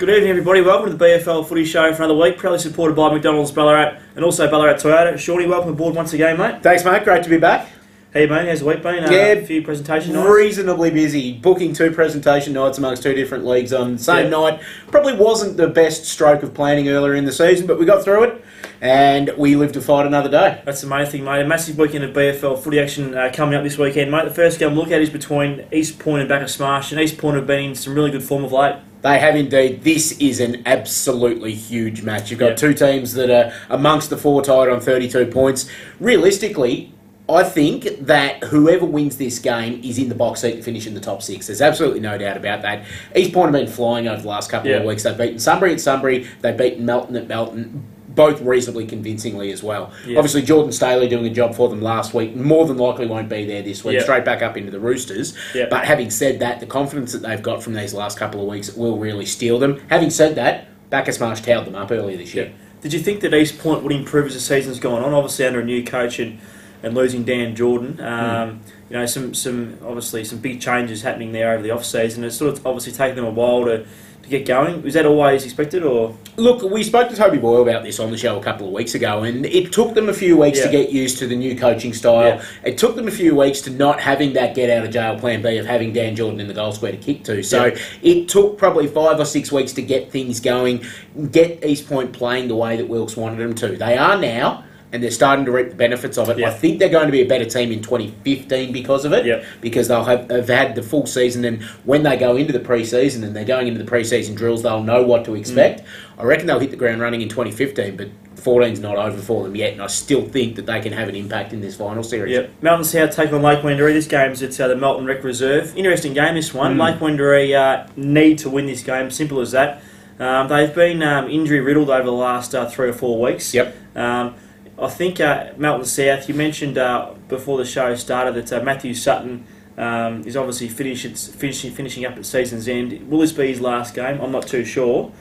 Good evening, everybody. Welcome to the BFL Footy Show for another week. Proudly supported by McDonald's Ballarat and also Ballarat Toyota. Shaun, welcome aboard once again, mate. Thanks, mate. Great to be back. Hey, mate. How's the week been? A few presentation nights? Reasonably busy. Booking 2 presentation nights amongst 2 different leagues on the same night. Probably wasn't the best stroke of planning earlier in the season, but we got through it and we live to fight another day. That's the main thing, mate. A massive weekend of BFL footy action coming up this weekend, mate. The first game to look at is between East Point and Backer Smash, and East Point have been in some really good form of late. They have indeed. This is an absolutely huge match. You've got 2 teams that are amongst the 4 tied on 32 points. Realistically, I think that whoever wins this game is in the box seat to finish in the top 6. There's absolutely no doubt about that. East Point have been flying over the last couple of weeks. They've beaten Sunbury at Sunbury. They've beaten Melton at Melton, both reasonably convincingly as well. Obviously, Jordan Staley doing a job for them last week. More than likely won't be there this week. Straight back up into the Roosters. But having said that, the confidence that they've got from these last couple of weeks will really steal them. Having said that, Backer Smash towed them up earlier this year. Did you think that East Point would improve as the season's gone on? Obviously, under a new coach and losing Dan Jordan, you know, some big changes happening there over the off season. It's sort of obviously taken them a while to get going. Was that always expected, or? Look, we spoke to Toby Boyle about this on the show a couple of weeks ago, and it took them a few weeks to get used to the new coaching style. It took them a few weeks to not having that get out of jail plan B of having Dan Jordan in the goal square to kick to. So it took probably 5 or 6 weeks to get things going, get East Point playing the way that Wilkes wanted them to. They are now, and they're starting to reap the benefits of it. I think they're going to be a better team in 2015 because of it, because they'll have had the full season, and when they go into the pre-season and they're going into the pre-season drills, they'll know what to expect. I reckon they'll hit the ground running in 2015, but 14's not over for them yet, and I still think that they can have an impact in this final series. Melton South take on Lake Wendouree. This game's at the Melton Rec Reserve. Interesting game, this one. Lake Wendouree need to win this game, simple as that. They've been injury-riddled over the last 3 or 4 weeks. I think Melton South, you mentioned before the show started that Matthew Sutton is obviously finishing up at season's end. Will this be his last game? I'm not too sure.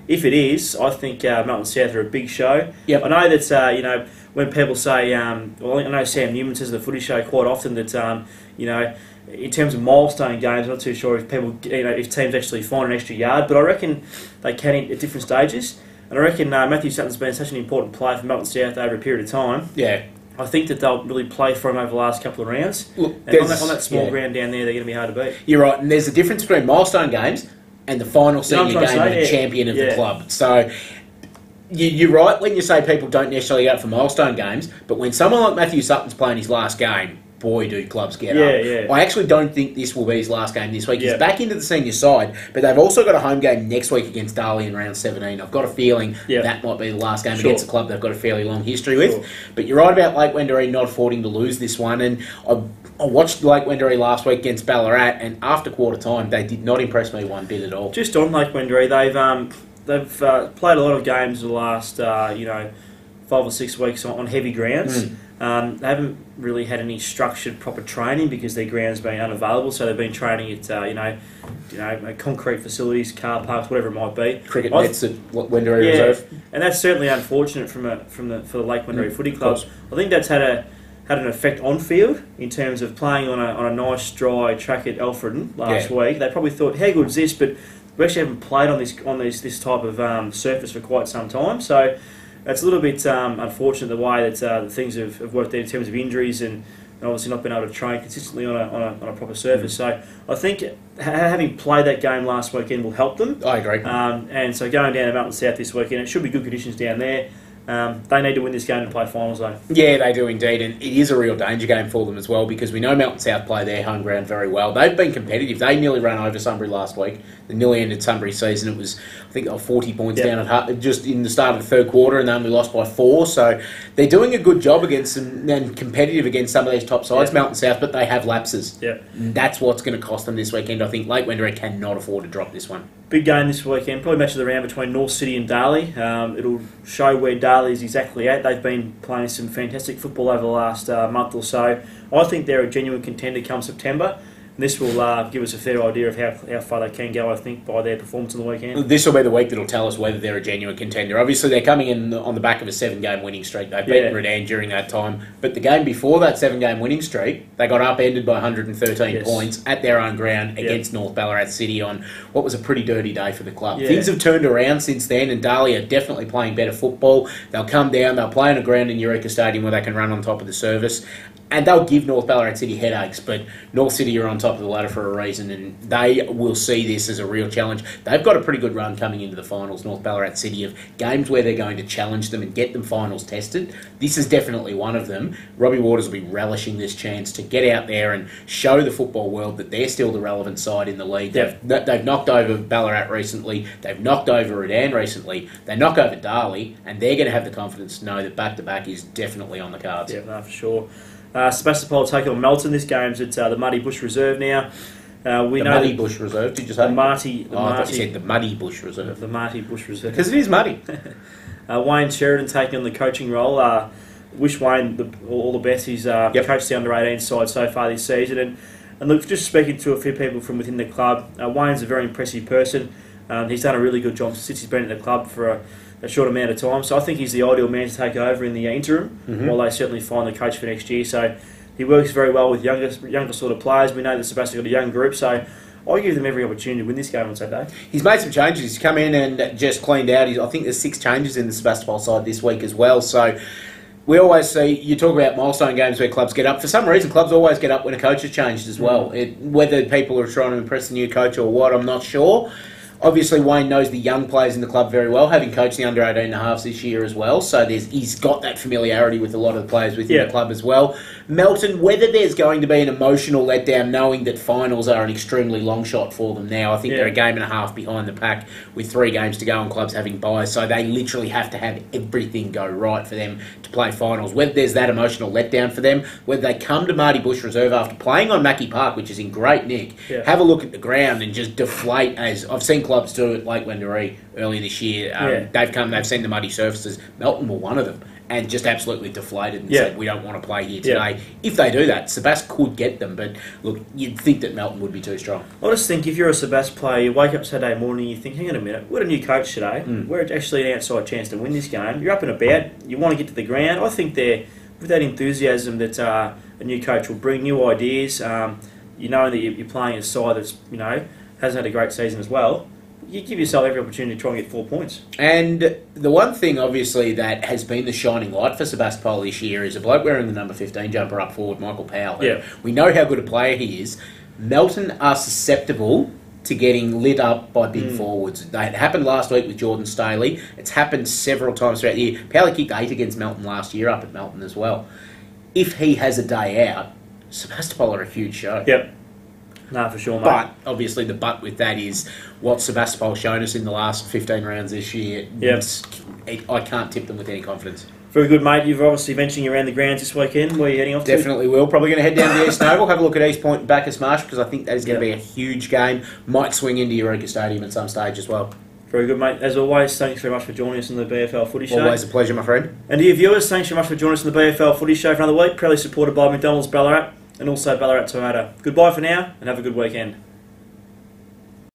If it is, I think Melton South are a big show. I know that, you know, when people say, well, I know Sam Newman says at the footy show quite often that, you know, in terms of milestone games, I'm not too sure if people, you know, if teams actually find an extra yard, but I reckon they can at different stages. And I reckon Matthew Sutton's been such an important player for Melton South over a period of time. I think that they'll really play for him over the last couple of rounds. Look, and on that small ground down there, they're going to be hard to beat. You're right, and there's a difference between milestone games and the final senior game of the champion of the club. So you're right when you say people don't necessarily go for milestone games, but when someone like Matthew Sutton's playing his last game, boy, do clubs get up. I actually don't think this will be his last game this week. He's back into the senior side, but they've also got a home game next week against Darley in round 17. I've got a feeling that might be the last game against a club they've got a fairly long history with. But you're right about Lake Wendouree not affording to lose this one. And I watched Lake Wendouree last week against Ballarat, and after quarter time, they did not impress me one bit at all. Just on Lake Wendouree, they've played a lot of games in the last 5 or 6 weeks on heavy grounds. They haven't really had any structured proper training because their ground's been unavailable, so they've been training at concrete facilities, car parks, whatever it might be. Cricket nets at Wendouree Reserve. And that's certainly unfortunate for the Lake Wendouree Footy Club. I think that's had an effect on field in terms of playing on a nice dry track at Alfredton last week. They probably thought, how good is this? But we actually haven't played on this type of surface for quite some time. So it's a little bit unfortunate the way that things have worked there in terms of injuries and obviously not been able to train consistently on a proper surface. So I think having played that game last weekend will help them. I agree. And so going down to Melton South this weekend, it should be good conditions down there. They need to win this game to play finals, though. Yeah, they do indeed, and it is a real danger game for them as well because we know Melton South play their home ground very well. They've been competitive. They nearly ran over Sunbury last week. The nearly ended Sunbury season. It was, I think, they were 40 points down at just in the start of the third quarter, and they only lost by 4. So they're doing a good job against them and competitive against some of these top sides, Melton South, but they have lapses. And that's what's going to cost them this weekend. I think Lake Wendouree cannot afford to drop this one. Big game this weekend, probably match of the round between North City and Darley. It'll show where Darley is exactly at. They've been playing some fantastic football over the last month or so. I think they're a genuine contender come September. This will give us a fair idea of how far they can go, I think, by their performance on the weekend. This will be the week that will tell us whether they're a genuine contender. Obviously, they're coming in on the back of a 7-game winning streak. They've beaten Redan during that time. But the game before that 7-game winning streak, they got upended by 113 points at their own ground against North Ballarat City on what was a pretty dirty day for the club. Things have turned around since then, and Darley are definitely playing better football. They'll come down, they'll play on a ground in Eureka Stadium where they can run on top of the service. And they'll give North Ballarat City headaches, but North City are on top of the ladder for a reason, and they will see this as a real challenge. They've got a pretty good run coming into the finals, North Ballarat City, of games where they're going to challenge them and get them finals tested. This is definitely one of them. Robbie Waters will be relishing this chance to get out there and show the football world that they're still the relevant side in the league. They've knocked over Ballarat recently. They've knocked over Redan recently. They knock over Darley, and they're going to have the confidence to know that back-to-back is definitely on the cards. Yeah, no, for sure. Sebastopol take on Melton. This game's at the Muddy Bush Reserve now. Muddy Bush Reserve, did you say? I thought you said the Muddy Bush Reserve. The Marty Bush Reserve. Because it is muddy. Wayne Sheridan taking on the coaching role. Wish Wayne all the best. He's coached the under-18 side so far this season. And look, just speaking to a few people from within the club, Wayne's a very impressive person. He's done a really good job since he's been at the club for a short amount of time. So I think he's the ideal man to take over in the interim, while they certainly find the coach for next year. So he works very well with younger sort of players. We know that Sebastian's got a young group, so I give them every opportunity to win this game on Saturday. He's made some changes. He's come in and just cleaned out. I think there's 6 changes in the Sebastopol side this week as well. So we always see, you talk about milestone games where clubs get up. For some reason, clubs always get up when a coach has changed as well. Whether people are trying to impress the new coach or what, I'm not sure. Obviously, Wayne knows the young players in the club very well, having coached the under-18 and a halves this year as well. So he's got that familiarity with a lot of the players within the club as well. Melton, whether there's going to be an emotional letdown, knowing that finals are an extremely long shot for them now. I think they're a game and a half behind the pack with 3 games to go and clubs having byes. So they literally have to have everything go right for them to play finals. Whether there's that emotional letdown for them, whether they come to Marty Bush Reserve after playing on Mackie Park, which is in great nick, have a look at the ground and just deflate, as I've seen clubs do at Lake Wendouree earlier this year. They've seen the muddy surfaces. Melton were one of them, and just absolutely deflated and said, we don't want to play here today. If they do that, Sebast could get them, but look, you'd think that Melton would be too strong. I just think if you're a Sebast player, you wake up Saturday morning, you think, hang on a minute, we've got a new coach today. We're actually an outside chance to win this game. You're up and about, you want to get to the ground. I think they're, with that enthusiasm that a new coach will bring, new ideas, you know that you're playing a side that's, hasn't had a great season as well. You give yourself every opportunity to try and get 4 points. And the one thing, obviously, that has been the shining light for Sebastopol this year is a bloke wearing the number 15 jumper up forward, Michael Powell. We know how good a player he is. Melton are susceptible to getting lit up by big forwards. It happened last week with Jordan Staley. It's happened several times throughout the year. Powell kicked 8 against Melton last year up at Melton as well. If he has a day out, Sebastopol are a huge show. No, for sure, mate. But, obviously, the but with that is what Sebastopol shown us in the last 15 rounds this year. I can't tip them with any confidence. Very good, mate. You've obviously venturing around the grounds this weekend. Where are you heading off to? Definitely will. Probably going to head down to the East Oval, have a look at East Point and Bacchus Marsh, because I think that is going to be a huge game. Might swing into Eureka Stadium at some stage as well. Very good, mate. As always, thanks very much for joining us on the BFL Footy Show. Always a pleasure, my friend. And to your viewers, thanks very much for joining us on the BFL Footy Show for another week. Proudly supported by McDonald's Ballarat and also Ballarat Toyota. Goodbye for now, and have a good weekend.